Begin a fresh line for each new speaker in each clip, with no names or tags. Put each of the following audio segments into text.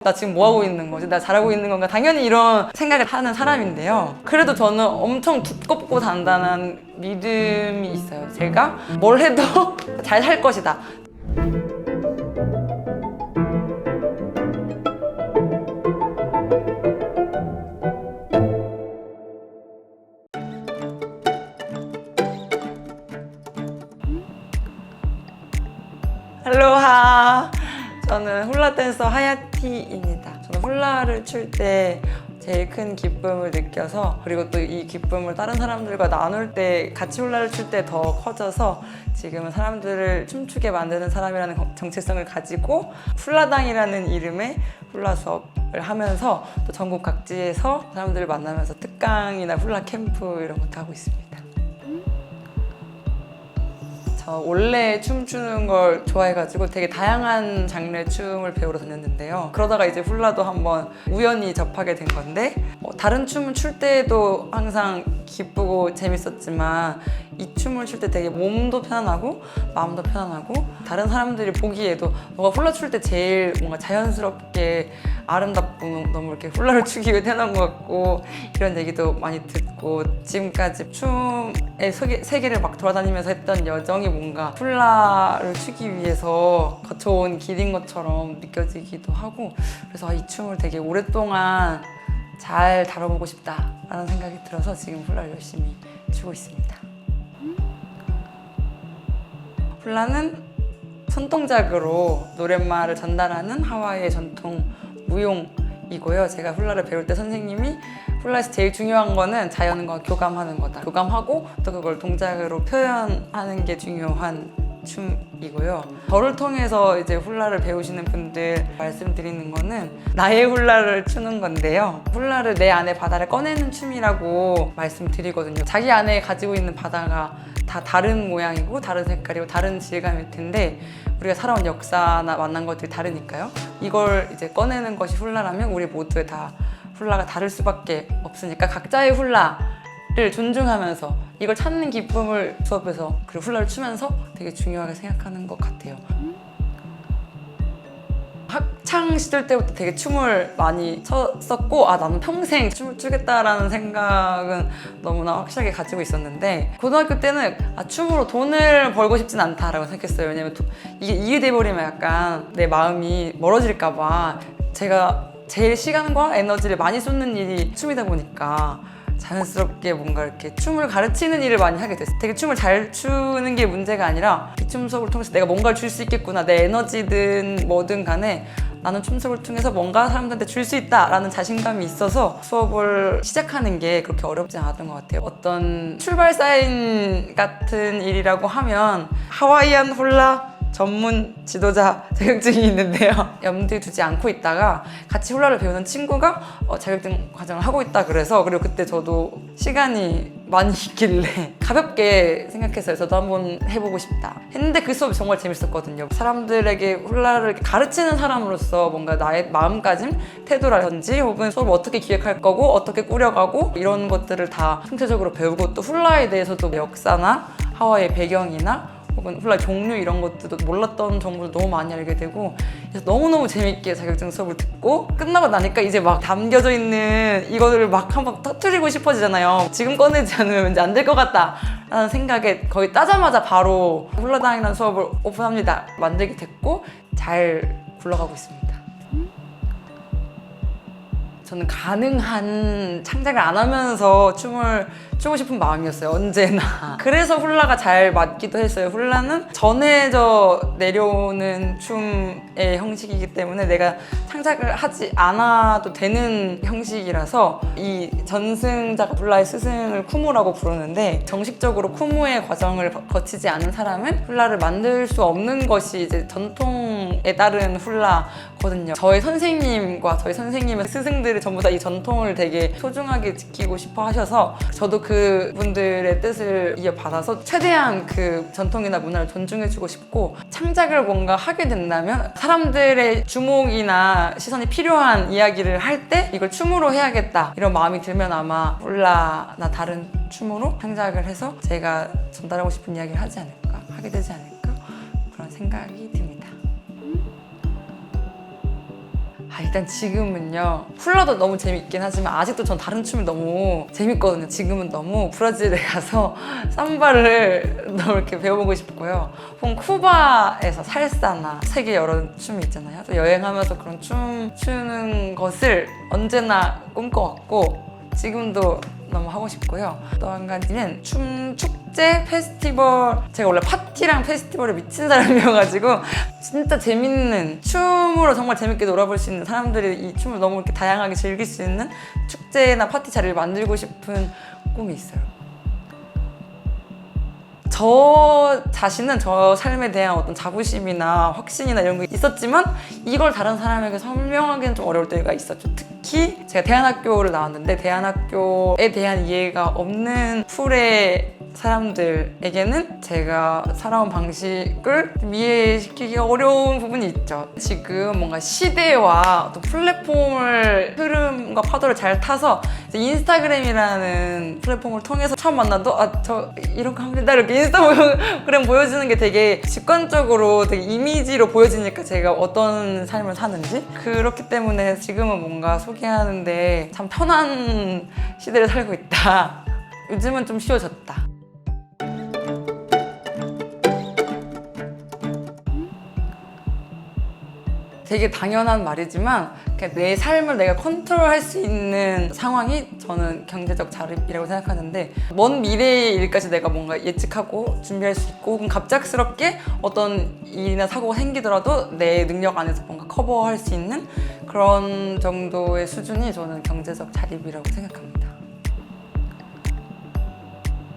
나 지금 뭐 하고 있는 거지? 나 잘하고 있는 건가? 당연히 이런 생각을 하는 사람인데요. 그래도 저는 엄청 두껍고 단단한 믿음이 있어요. 제가 뭘 해도 잘 살 것이다. 할로하. 저는 훌라 댄서 하야티입니다. 저는 훌라를 출 때 제일 큰 기쁨을 느껴서, 그리고 또 이 기쁨을 다른 사람들과 나눌 때, 같이 훌라를 출 때 더 커져서 지금은 사람들을 춤추게 만드는 사람이라는 정체성을 가지고 훌라당이라는 이름의 훌라 수업을 하면서 또 전국 각지에서 사람들을 만나면서 특강이나 훌라 캠프 이런 것도 하고 있습니다. 저 원래 춤추는 걸 좋아해가지고 되게 다양한 장르의 춤을 배우러 다녔는데요. 그러다가 이제 훌라도 한번 우연히 접하게 된 건데, 다른 춤을 출 때도 항상 기쁘고 재밌었지만 이 춤을 출 때 되게 몸도 편안하고 마음도 편안하고, 다른 사람들이 보기에도 너가 훌라 출 때 제일 뭔가 자연스럽게 아름답고 너무 이렇게 훌라를 추기 위해 태어난 것 같고, 이런 얘기도 많이 듣고, 지금까지 춤의 세계를 막 돌아다니면서 했던 여정이 뭔가 훌라를 추기 위해서 거쳐온 길인 것처럼 느껴지기도 하고, 그래서 이 춤을 되게 오랫동안 잘 다뤄보고 싶다라는 생각이 들어서 지금 훌라를 열심히 추고 있습니다. 훌라는 손동작으로 노랫말을 전달하는 하와이의 전통 무용이고요. 제가 훌라를 배울 때 선생님이 훌라에서 제일 중요한 거는 자연과 교감하는 거다. 교감하고 또 그걸 동작으로 표현하는 게 중요한 춤이고요. 저를 통해서 이제 훌라를 배우시는 분들 말씀드리는 거는 나의 훌라를 추는 건데요. 훌라를 내 안의 바다를 꺼내는 춤이라고 말씀드리거든요. 자기 안에 가지고 있는 바다가 다 다른 모양이고 다른 색깔이고 다른 질감일 텐데, 우리가 살아온 역사나 만난 것들이 다르니까요. 이걸 이제 꺼내는 것이 훌라라면 우리 모두의 다 훌라가 다를 수밖에 없으니까 각자의 훌라를 존중하면서 이걸 찾는 기쁨을 수업에서 그리고 훌라를 추면서 되게 중요하게 생각하는 것 같아요. 학창 시절 때부터 되게 춤을 많이 췄었고, 나는 평생 춤을 추겠다라는 생각은 너무나 확실하게 가지고 있었는데, 고등학교 때는 춤으로 돈을 벌고 싶진 않다라고 생각했어요. 왜냐면 이게 일이 돼버리면 약간 내 마음이 멀어질까 봐, 제가 제일 시간과 에너지를 많이 쏟는 일이 춤이다 보니까 자연스럽게 뭔가 이렇게 춤을 가르치는 일을 많이 하게 됐어요. 되게 춤을 잘 추는 게 문제가 아니라 이 춤 수업을 통해서 내가 뭔가를 줄 수 있겠구나, 내 에너지든 뭐든 간에 나는 춤 수업을 통해서 뭔가 사람들한테 줄 수 있다라는 자신감이 있어서 수업을 시작하는 게 그렇게 어렵지 않았던 것 같아요. 어떤 출발 사인 같은 일이라고 하면 하와이안 훌라 전문 지도자 자격증이 있는데요. 염두에 두지 않고 있다가 같이 훌라를 배우는 친구가 자격증 과정을 하고 있다 그래서, 그리고 그때 저도 시간이 많이 있길래 가볍게 생각해서 저도 한번 해보고 싶다 했는데, 그 수업이 정말 재밌었거든요. 사람들에게 훌라를 가르치는 사람으로서 뭔가 나의 마음가짐, 태도라든지 혹은 수업을 어떻게 기획할 거고 어떻게 꾸려가고 이런 것들을 다 총체적으로 배우고, 또 훌라에 대해서도 역사나 하와이의 배경이나 혹은 훌라 종류 이런 것들도 몰랐던 정보도 너무 많이 알게 되고, 그래서 너무너무 재밌게 자격증 수업을 듣고 끝나고 나니까 이제 막 담겨져 있는 이거를 막 한번 터뜨리고 싶어지잖아요. 지금 꺼내지 않으면 왠지 안 될 것 같다 라는 생각에 거의 따자마자 바로 훌라당이라는 수업을 오픈합니다 만들게 됐고, 잘 굴러가고 있습니다. 저는 가능한 창작을 안 하면서 춤을 추고 싶은 마음이었어요, 언제나. 그래서 훌라가 잘 맞기도 했어요. 훌라는 전해져 내려오는 춤의 형식이기 때문에 내가 창작을 하지 않아도 되는 형식이라서, 이 전승자가 훌라의 스승을 쿠무라고 부르는데, 정식적으로 쿠무의 과정을 거치지 않은 사람은 훌라를 만들 수 없는 것이 이제 전통에 따른 훌라거든요. 저희 선생님과 저희 선생님의 스승들이 전부 다 이 전통을 되게 소중하게 지키고 싶어 하셔서, 저도 그분들의 뜻을 이어받아서 최대한 그 전통이나 문화를 존중해주고 싶고, 창작을 뭔가 하게 된다면 사람들의 주목이나 시선이 필요한 이야기를 할 때 이걸 춤으로 해야겠다 이런 마음이 들면 아마 훌라나 다른 춤으로 창작을 해서 제가 전달하고 싶은 이야기를 하게 되지 않을까 그런 생각이 듭니다. 일단 지금은요, 훌라도 너무 재밌긴 하지만 아직도 전 다른 춤이 너무 재밌거든요. 지금은 너무 브라질에 가서 삼바를 너무 이렇게 배워보고 싶고요. 혹은 쿠바에서 살사나 세계 여러 춤이 있잖아요. 또 여행하면서 그런 춤 추는 것을 언제나 꿈꿔왔고 지금도 너무 하고 싶고요. 또 한 가지는 춤 축제 페스티벌, 제가 원래 파티랑 페스티벌에 미친 사람이어가지고 진짜 재밌는, 춤으로 정말 재밌게 놀아볼 수 있는, 사람들이 이 춤을 너무 이렇게 다양하게 즐길 수 있는 축제나 파티 자리를 만들고 싶은 꿈이 있어요. 저 자신은 저 삶에 대한 어떤 자부심이나 확신이나 이런 게 있었지만 이걸 다른 사람에게 설명하기는 좀 어려울 때가 있었죠. 특히 제가 대안학교를 나왔는데 대안학교에 대한 이해가 없는 풀의 사람들에게는 제가 살아온 방식을 이해시키기가 어려운 부분이 있죠. 지금 뭔가 시대와 어떤 플랫폼을 흐름과 파도를 잘 타서 인스타그램이라는 플랫폼을 통해서 처음 만나도 저 이런 거 합니다 이렇게 인스타그램 보여주는 게 되게 직관적으로 되게 이미지로 보여지니까 제가 어떤 삶을 사는지, 그렇기 때문에 지금은 뭔가 소개하는데 참 편한 시대를 살고 있다. 요즘은 좀 쉬워졌다. 되게 당연한 말이지만 내 삶을 내가 컨트롤할 수 있는 상황이 저는 경제적 자립이라고 생각하는데, 먼 미래의 일까지 내가 뭔가 예측하고 준비할 수 있고 혹은 갑작스럽게 어떤 일이나 사고가 생기더라도 내 능력 안에서 뭔가 커버할 수 있는 그런 정도의 수준이 저는 경제적 자립이라고 생각합니다.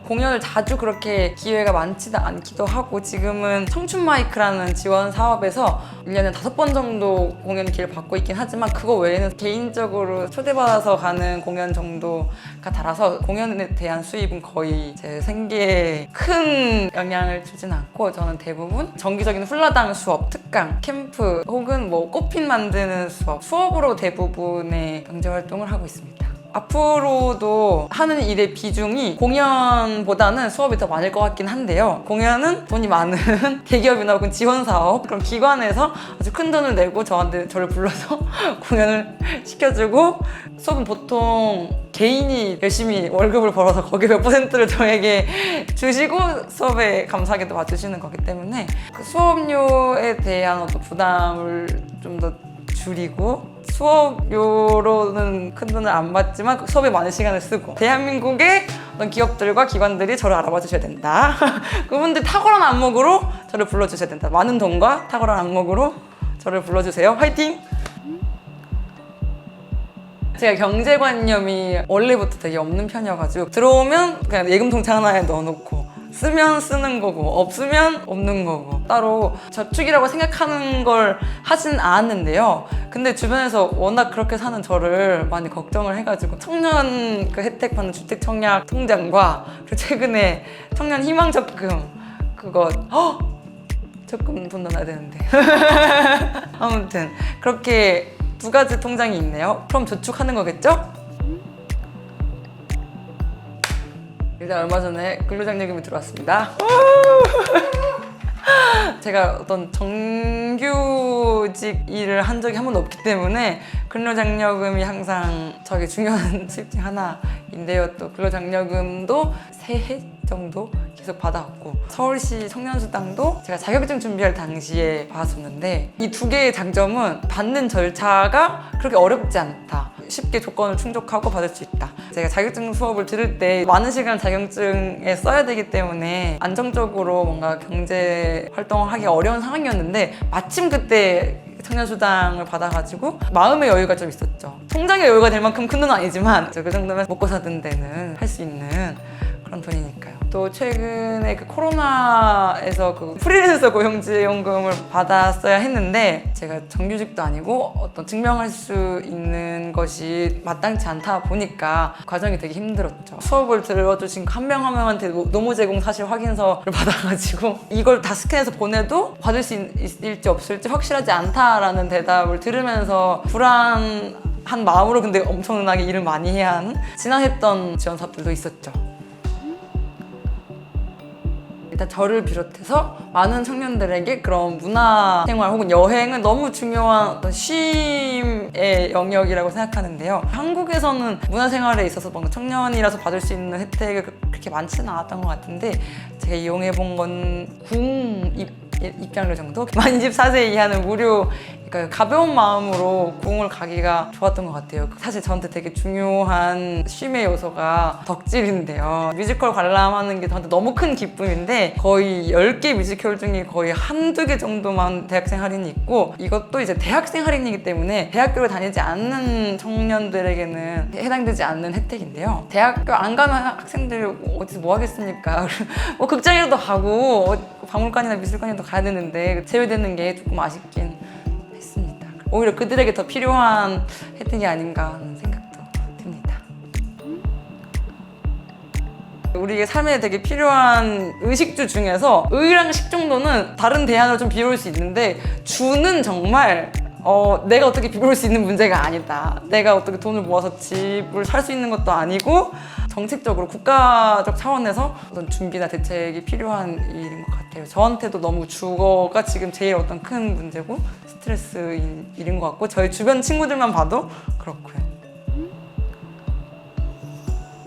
공연을 자주 그렇게 기회가 많지도 않기도 하고, 지금은 청춘 마이크라는 지원 사업에서 1년에 5번 정도 공연 기회를 받고 있긴 하지만 그거 외에는 개인적으로 초대받아서 가는 공연 정도가 달아서 공연에 대한 수입은 거의 제 생계에 큰 영향을 주진 않고, 저는 대부분 정기적인 훌라당 수업, 특강, 캠프 혹은 뭐 꽃핀 만드는 수업으로 대부분의 경제활동을 하고 있습니다. 앞으로도 하는 일의 비중이 공연보다는 수업이 더 많을 것 같긴 한데요. 공연은 돈이 많은 대기업이나 혹은 지원사업, 그런 기관에서 아주 큰 돈을 내고 저를 불러서 공연을 시켜주고, 수업은 보통 개인이 열심히 월급을 벌어서 거기 몇 %를 저에게 주시고 수업에 감사하게도 와주시는 거기 때문에 그 수업료에 대한 어떤 부담을 좀 더 줄이고, 수업료로는 큰 돈을 안 받지만 수업에 많은 시간을 쓰고, 대한민국의 어떤 기업들과 기관들이 저를 알아봐 주셔야 된다. 그분들 탁월한 안목으로 저를 불러주셔야 된다. 많은 돈과 탁월한 안목으로 저를 불러주세요. 화이팅! 제가 경제관념이 원래부터 되게 없는 편이어가지고 들어오면 그냥 예금통장 하나에 넣어놓고 쓰면 쓰는 거고 없으면 없는 거고, 따로 저축이라고 생각하는 걸 하진 않았는데요. 근데 주변에서 워낙 그렇게 사는 저를 많이 걱정을 해가지고 청년 그 혜택 받는 주택청약 통장과 그리고 최근에 청년 희망적금 그거 적금 돈 넣어야 되는데 아무튼 그렇게 2가지 통장이 있네요. 그럼 저축하는 거겠죠? 일단 얼마 전에 근로장려금이 들어왔습니다. 제가 어떤 정규직 일을 한 적이 한 번도 없기 때문에 근로장려금이 항상 저게 중요한 수입 중 하나인데요. 또 근로장려금도 3해 정도 계속 받아왔고, 서울시 청년수당도 제가 자격증 준비할 당시에 받았었는데, 이 2개의 장점은 받는 절차가 그렇게 어렵지 않다. 쉽게 조건을 충족하고 받을 수 있다. 제가 자격증 수업을 들을 때 많은 시간 자격증에 써야 되기 때문에 안정적으로 뭔가 경제 활동을 하기 어려운 상황이었는데, 마침 그때 청년수당을 받아가지고 마음의 여유가 좀 있었죠. 통장의 여유가 될 만큼 큰 돈은 아니지만 그 정도면 먹고 사는 데는 할 수 있는 그런 돈이니까요. 또 최근에 그 코로나에서 그 프리랜서 고용지원금을 받았어야 했는데, 제가 정규직도 아니고 어떤 증명할 수 있는 것이 마땅치 않다 보니까 과정이 되게 힘들었죠. 수업을 들어주신 한 명 한 명한테 노무 제공 사실 확인서를 받아가지고 이걸 다 스캔해서 보내도 받을 수 있을지 없을지 확실하지 않다라는 대답을 들으면서 불안한 마음으로 근데 엄청나게 일을 많이 해야 하는 지난했던 지원 사업들도 있었죠. 일단 저를 비롯해서 많은 청년들에게 그런 문화생활 혹은 여행은 너무 중요한 어떤 쉼의 영역이라고 생각하는데요. 한국에서는 문화생활에 있어서 뭔가 청년이라서 받을 수 있는 혜택이 그렇게 많지는 않았던 것 같은데 제가 이용해본 건 궁 입장료 정도? 만 24세 이하는 무료, 그러니까 가벼운 마음으로 궁을 가기가 좋았던 것 같아요. 사실 저한테 되게 중요한 쉼의 요소가 덕질인데요. 뮤지컬 관람하는 게 저한테 너무 큰 기쁨인데 거의 10개 뮤지컬 중에 거의 한두 개 정도만 대학생 할인이 있고 이것도 이제 대학생 할인이기 때문에 대학교를 다니지 않는 청년들에게는 해당되지 않는 혜택인데요. 대학교 안 가는 학생들이 어디서 뭐 하겠습니까? 뭐 극장이라도 가고 박물관이나 미술관이라도 가야 되는데 제외되는 게 조금 아쉽긴 했습니다. 오히려 그들에게 더 필요한 혜택이 아닌가 하는 생각도 듭니다. 우리의 삶에 되게 필요한 의식주 중에서 의랑 식 정도는 다른 대안으로 좀 비울 수 있는데 주는 정말 내가 어떻게 비울 수 있는 문제가 아니다. 내가 어떻게 돈을 모아서 집을 살 수 있는 것도 아니고 정책적으로 국가적 차원에서 어떤 준비나 대책이 필요한 일인 것 같아요. 저한테도 너무 주거가 지금 제일 어떤 큰 문제고 스트레스인 일인 것 같고 저희 주변 친구들만 봐도 그렇고요.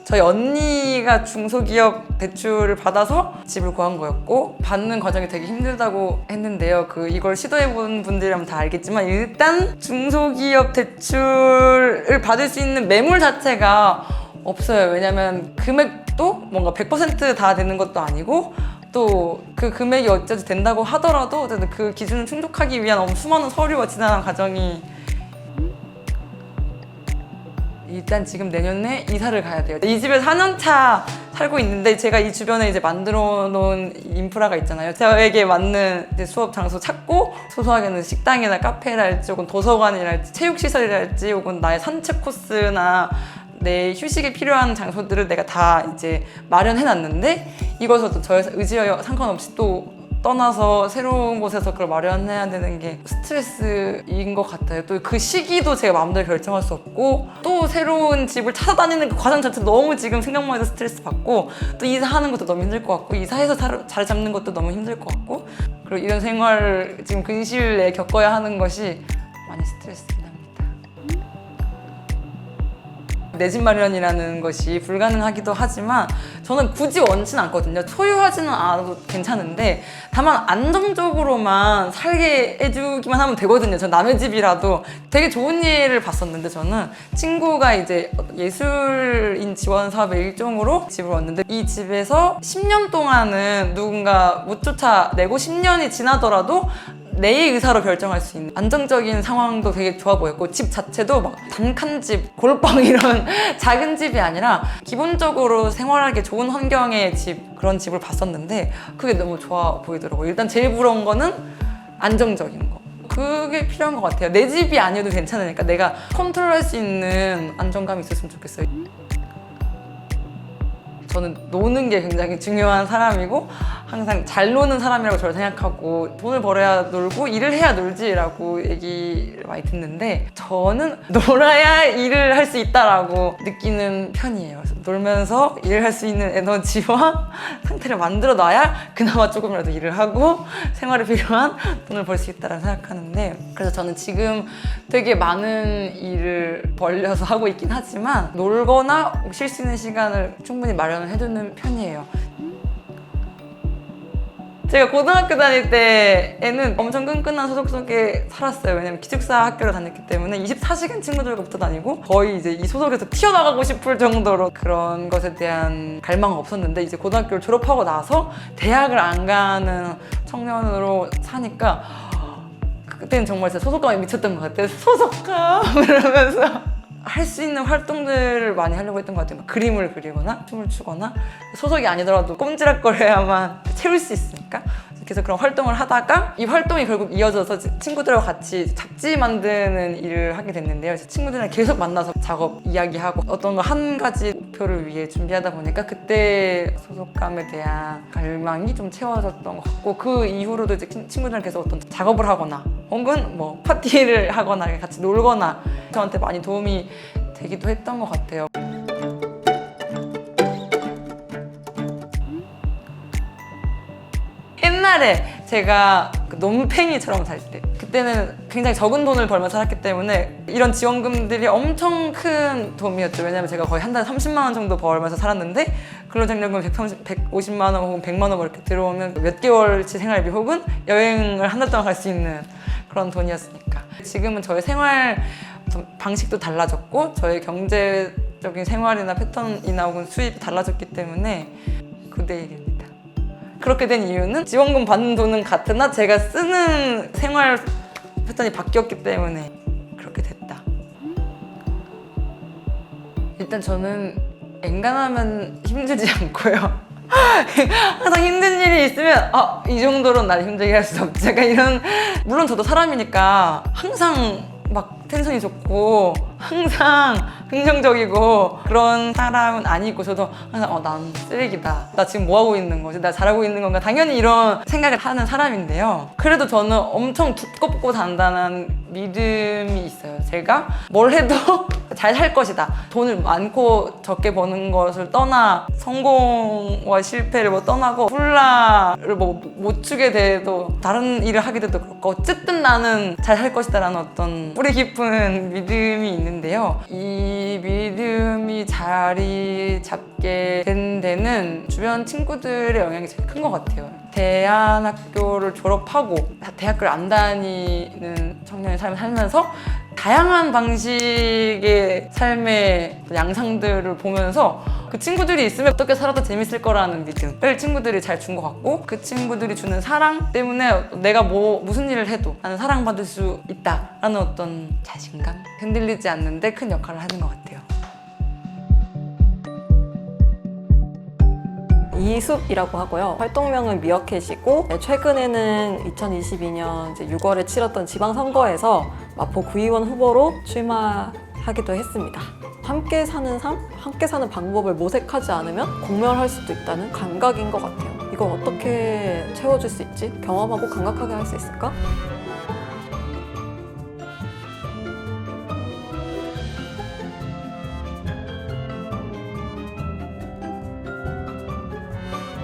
저희 언니가 중소기업 대출을 받아서 집을 구한 거였고 받는 과정이 되게 힘들다고 했는데요. 이걸 시도해본 분들이라면 다 알겠지만 일단 중소기업 대출을 받을 수 있는 매물 자체가 없어요. 왜냐면 금액도 뭔가 100% 다 되는 것도 아니고 또 그 금액이 어쩌지 된다고 하더라도 어쨌든 그 기준을 충족하기 위한 수많은 서류와 지난한 과정이 일단 지금 내년에 이사를 가야 돼요. 이 집에 4년차 살고 있는데 제가 이 주변에 이제 만들어 놓은 인프라가 있잖아요. 저에게 맞는 이제 수업 장소 찾고 소소하게는 식당이나 카페랄지 혹은 도서관이랄지 체육시설이랄지 혹은 나의 산책 코스나 내 휴식에 필요한 장소들을 내가 다 이제 마련해 놨는데 이것을 저의 의지와 상관없이 또 떠나서 새로운 곳에서 그걸 마련해야 되는 게 스트레스인 것 같아요. 또 그 시기도 제가 마음대로 결정할 수 없고 또 새로운 집을 찾아다니는 그 과정 자체도 너무 지금 생각만 해도 스트레스 받고 또 이사하는 것도 너무 힘들 것 같고 이사해서 자리 잡는 것도 너무 힘들 것 같고 그리고 이런 생활 지금 근시일 내에 겪어야 하는 것이 많이 스트레스긴 합니다. 내 집 마련이라는 것이 불가능하기도 하지만 저는 굳이 원치는 않거든요. 소유하지는 않아도 괜찮은데 다만 안정적으로만 살게 해주기만 하면 되거든요. 전 남의 집이라도 되게 좋은 예를 봤었는데 저는 친구가 이제 예술인 지원 사업의 일종으로 집을 왔는데 이 집에서 10년 동안은 누군가 못 쫓아내고 10년이 지나더라도 내 의사로 결정할 수 있는 안정적인 상황도 되게 좋아 보였고 집 자체도 막 단칸집, 골방 이런 작은 집이 아니라 기본적으로 생활하기 좋은 환경의 집 그런 집을 봤었는데 그게 너무 좋아 보이더라고요. 일단 제일 부러운 거는 안정적인 거. 그게 필요한 것 같아요. 내 집이 아니어도 괜찮으니까 내가 컨트롤할 수 있는 안정감이 있었으면 좋겠어요. 저는 노는 게 굉장히 중요한 사람이고 항상 잘 노는 사람이라고 저를 생각하고 돈을 벌어야 놀고 일을 해야 놀지라고 얘기를 많이 듣는데 저는 놀아야 일을 할 수 있다라고 느끼는 편이에요. 그래서 놀면서 일을 할 수 있는 에너지와 상태를 만들어 놔야 그나마 조금이라도 일을 하고 생활에 필요한 돈을 벌 수 있다고 생각하는데 그래서 저는 지금 되게 많은 일을 벌려서 하고 있긴 하지만 놀거나 쉴 수 있는 시간을 충분히 마련을 해두는 편이에요. 제가 고등학교 다닐 때에는 엄청 끈끈한 소속 속에 살았어요. 왜냐면 기숙사 학교를 다녔기 때문에 24시간 친구들과 붙어 다니고 거의 이제 이 소속에서 튀어나가고 싶을 정도로 그런 것에 대한 갈망은 없었는데 이제 고등학교를 졸업하고 나서 대학을 안 가는 청년으로 사니까 그때는 정말 진짜 소속감에 미쳤던 것 같아요. 소속감 이러면서 할 수 있는 활동들을 많이 하려고 했던 것 같아요. 막 그림을 그리거나 춤을 추거나 소속이 아니더라도 꼼지락거려야만 채울 수 있으니까 그래서 그런 활동을 하다가 이 활동이 결국 이어져서 친구들과 같이 잡지 만드는 일을 하게 됐는데요. 친구들이랑 계속 만나서 작업 이야기하고 어떤 거 한 가지 목표를 위해 준비하다 보니까 그때 소속감에 대한 갈망이 좀 채워졌던 것 같고 그 이후로도 이제 친구들이랑 계속 어떤 작업을 하거나 혹은 뭐 파티를 하거나 같이 놀거나 저한테 많이 도움이 되기도 했던 것 같아요. 옛날에 제가 그 논팽이처럼 살 때, 그때는 굉장히 적은 돈을 벌면서 살았기 때문에 이런 지원금들이 엄청 큰 도움이었죠. 왜냐면 제가 거의 한 달에 30만 원 정도 벌면서 살았는데 근로장려금 150만 원 혹은 100만 원 이렇게 들어오면 몇 개월치 생활비 혹은 여행을 한 달 동안 갈 수 있는 그런 돈이었으니까. 지금은 저의 생활 방식도 달라졌고 저의 경제적인 생활이나 패턴이나 혹은 수입이 달라졌기 때문에 9대 1입니다. 그렇게 된 이유는 지원금 받는 돈은 같으나 제가 쓰는 생활 패턴이 바뀌었기 때문에 그렇게 됐다. 일단 저는 엔간하면 힘들지 않고요. 항상 힘든 일이 있으면 이 정도로는 나를 힘들게 할 수 없지. 약간 이런, 물론 저도 사람이니까 항상 막 텐션이 좋고 항상 긍정적이고 그런 사람은 아니고, 저도 항상 난 쓰레기다, 나 지금 뭐 하고 있는 거지, 나 잘하고 있는 건가, 당연히 이런 생각을 하는 사람인데요. 그래도 저는 엄청 두껍고 단단한 믿음이 있어요. 제가 뭘 해도 잘 살 것이다. 돈을 많고 적게 버는 것을 떠나, 성공과 실패를 뭐 떠나고 훌라를 뭐 못 추게 돼도 다른 일을 하게 돼도 그렇고 어쨌든 나는 잘 살 것이다 라는 어떤 뿌리 깊은 믿음이 있는데요. 이 믿음이 자리 잡게 된 데는 주변 친구들의 영향이 제일 큰 것 같아요. 대안학교를 졸업하고 대학교를 안 다니는 청년의 삶을 살면서 다양한 방식의 삶의 양상들을 보면서 그 친구들이 있으면 어떻게 살아도 재밌을 거라는 믿음을 친구들이 잘 준 것 같고, 그 친구들이 주는 사랑 때문에 내가 무슨 일을 해도 나는 사랑받을 수 있다라는 어떤 자신감? 흔들리지 않는데 큰 역할을 하는 것 같아요.
이숲이라고 하고요. 활동명은 미어캣이고, 최근에는 2022년 6월에 치렀던 지방선거에서 마포 구의원 후보로 출마하기도 했습니다. 함께 사는 삶, 함께 사는 방법을 모색하지 않으면 공멸할 수도 있다는 감각인 것 같아요. 이걸 어떻게 채워줄 수 있지? 경험하고 감각하게 할 수 있을까?